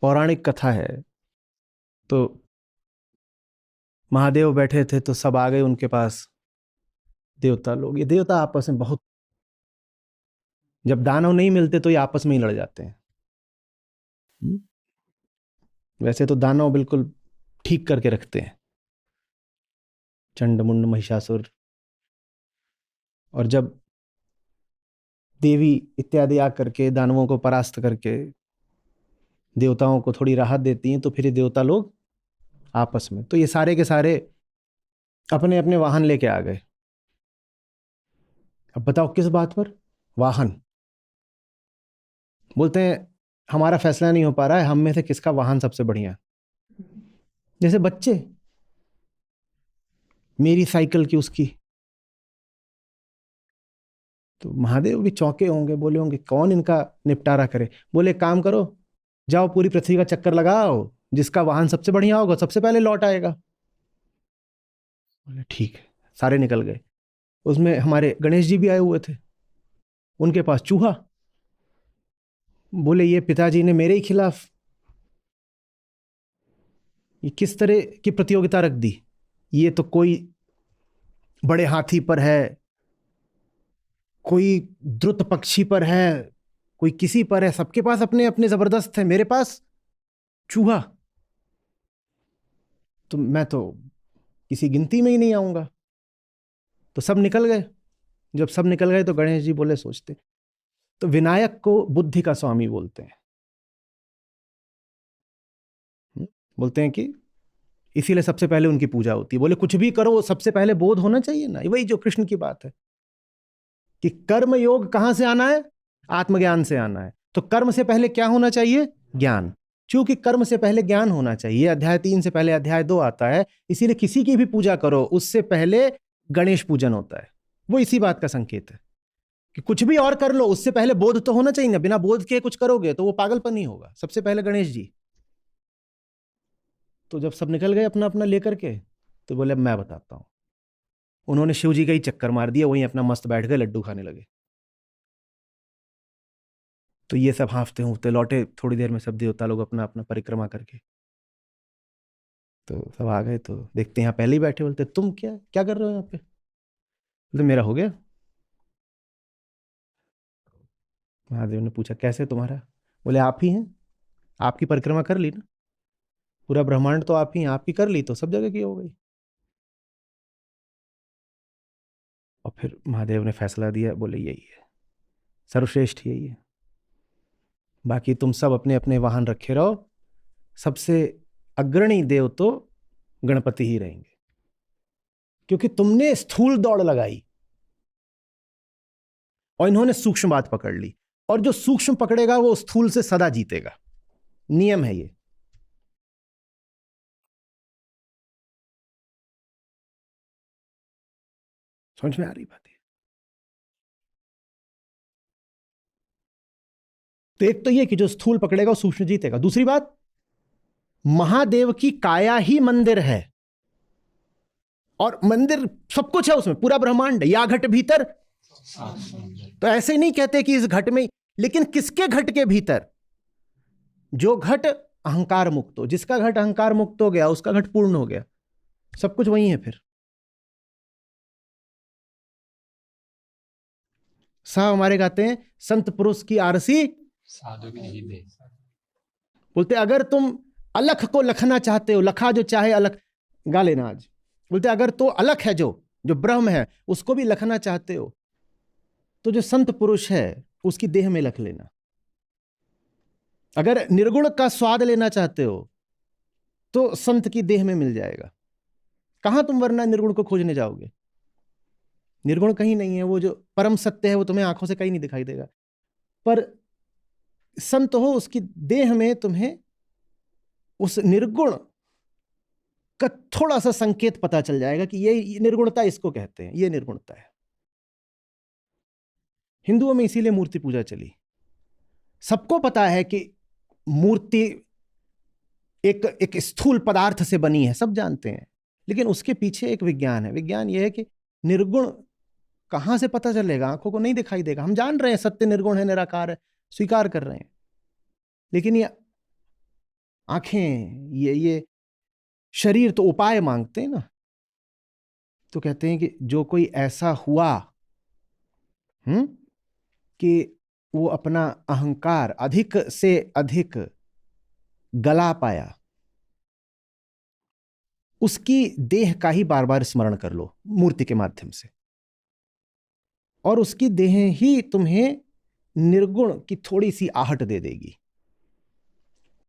पौराणिक कथा है। तो महादेव बैठे थे तो सब आ गए उनके पास, देवता लोग। ये देवता आपस में बहुत, जब दानव नहीं मिलते तो ये आपस में ही लड़ जाते हैं। वैसे तो दानव बिल्कुल ठीक करके रखते हैं, चंड मुंड महिषासुर। और जब देवी इत्यादि आकर के दानवों को परास्त करके देवताओं को थोड़ी राहत देती हैं, तो फिर ये देवता लोग आपस में, तो ये सारे के सारे अपने अपने वाहन लेके आ गए। अब बताओ किस बात पर? वाहन। बोलते हैं हमारा फैसला नहीं हो पा रहा है, हम में से किसका वाहन सबसे बढ़िया। जैसे बच्चे, मेरी साइकिल की उसकी। तो महादेव भी चौंके होंगे, बोले होंगे कौन इनका निपटारा करे। बोले काम करो, जाओ पूरी पृथ्वी का चक्कर लगाओ, जिसका वाहन सबसे बढ़िया होगा सबसे पहले लौट आएगा। बोले ठीक है, सारे निकल गए। उसमें हमारे गणेश जी भी आए हुए थे, उनके पास चूहा। बोले ये पिताजी ने मेरे ही खिलाफ ये किस तरह की प्रतियोगिता रख दी। ये तो कोई बड़े हाथी पर है, कोई द्रुत पक्षी पर है, कोई किसी पर है, सबके पास अपने अपने जबरदस्त है, मेरे पास चूहा। तो मैं तो किसी गिनती में ही नहीं आऊंगा। तो सब निकल गए। जब सब निकल गए तो गणेश जी बोले सोचते, तो विनायक को बुद्धि का स्वामी बोलते हैं। बोलते हैं कि इसीलिए सबसे पहले उनकी पूजा होती है। बोले कुछ भी करो सबसे पहले बोध होना चाहिए ना। वही जो कृष्ण की बात है कि कर्म योग कहां से आना है? आत्मज्ञान से आना है। तो कर्म से पहले क्या होना चाहिए? ज्ञान। क्योंकि कर्म से पहले ज्ञान होना चाहिए, अध्याय 3 से पहले अध्याय 2 आता है। इसीलिए किसी की भी पूजा करो उससे पहले गणेश पूजन होता है। वो इसी बात का संकेत है कि कुछ भी और कर लो उससे पहले बोध तो होना चाहिए ना। बिना बोध के कुछ करोगे तो वो पागलपन ही होगा। सबसे पहले गणेश जी। तो जब सब निकल गए अपना अपना लेकर के, तो बोले अब मैं बताता हूं। उन्होंने शिव जी का ही चक्कर मार दिया, वहीं अपना मस्त बैठ गए, लड्डू खाने लगे। तो ये सब हाँफते हूँफते लौटे। थोड़ी देर में सब देवता लोग अपना अपना परिक्रमा करके तो सब आ गए। तो देखते हैं यहाँ पहले ही बैठे। बोलते तुम क्या क्या कर रहे हो यहाँ पे? बोलते मेरा हो गया। महादेव ने पूछा कैसे तुम्हारा? बोले आप ही हैं, आपकी परिक्रमा कर ली ना, पूरा ब्रह्मांड तो आप ही हैं, आपकी कर ली तो सब जगह की हो गई। और फिर महादेव ने फैसला दिया, बोले यही है, सर्वश्रेष्ठ यही है। बाकी तुम सब अपने अपने वाहन रखे रहो, सबसे अग्रणी देव तो गणपति ही रहेंगे, क्योंकि तुमने स्थूल दौड़ लगाई और इन्होंने सूक्ष्म बात पकड़ ली। और जो सूक्ष्म पकड़ेगा वो स्थूल से सदा जीतेगा। नियम है ये। समझ में आ रही बात है? तो एक तो ये कि जो स्थूल पकड़ेगा वो सूक्ष्म जीतेगा। दूसरी बात, महादेव की काया ही मंदिर है, और मंदिर सब कुछ है उसमें, पूरा ब्रह्मांड, या घट भीतर। तो ऐसे नहीं कहते कि इस घट में, लेकिन किसके घट के भीतर? जो घट अहंकार मुक्त हो, जिसका घट अहंकार मुक्त हो गया उसका घट पूर्ण हो गया। सब कुछ वही है। फिर साहब हमारे गाते हैं, संत पुरुष की आरसी साधु की दे। बोलते अगर तुम अलख को लखना चाहते हो, लखा जो चाहे अलख, गा लेना आज। बोलते अगर तो अलख है, जो जो ब्रह्म है उसको भी लखना चाहते हो, तो जो संत पुरुष है उसकी देह में लख लेना। अगर निर्गुण का स्वाद लेना चाहते हो तो संत की देह में मिल जाएगा। कहां तुम वरना निर्गुण को खोजने जाओगे? निर्गुण कहीं नहीं है। वो जो परम सत्य है वो तुम्हें आंखों से कहीं नहीं दिखाई देगा। पर संत हो, उसकी देह में तुम्हें उस निर्गुण का थोड़ा सा संकेत पता चल जाएगा कि ये निर्गुणता इसको कहते हैं, ये निर्गुणता है। हिंदुओं में इसीलिए मूर्ति पूजा चली। सबको पता है कि मूर्ति एक एक स्थूल पदार्थ से बनी है, सब जानते हैं, लेकिन उसके पीछे एक विज्ञान है। विज्ञान यह है कि निर्गुण कहां से पता चलेगा? आंखों को नहीं दिखाई देगा। हम जान रहे हैं सत्य निर्गुण है, निराकार है, स्वीकार कर रहे हैं, लेकिन ये आंखें, ये शरीर तो उपाय मांगते हैं ना। तो कहते हैं कि जो कोई ऐसा हुआ कि वो अपना अहंकार अधिक से अधिक गला पाया, उसकी देह का ही बार बार स्मरण कर लो मूर्ति के माध्यम से, और उसकी देह ही तुम्हें निर्गुण की थोड़ी सी आहट दे देगी।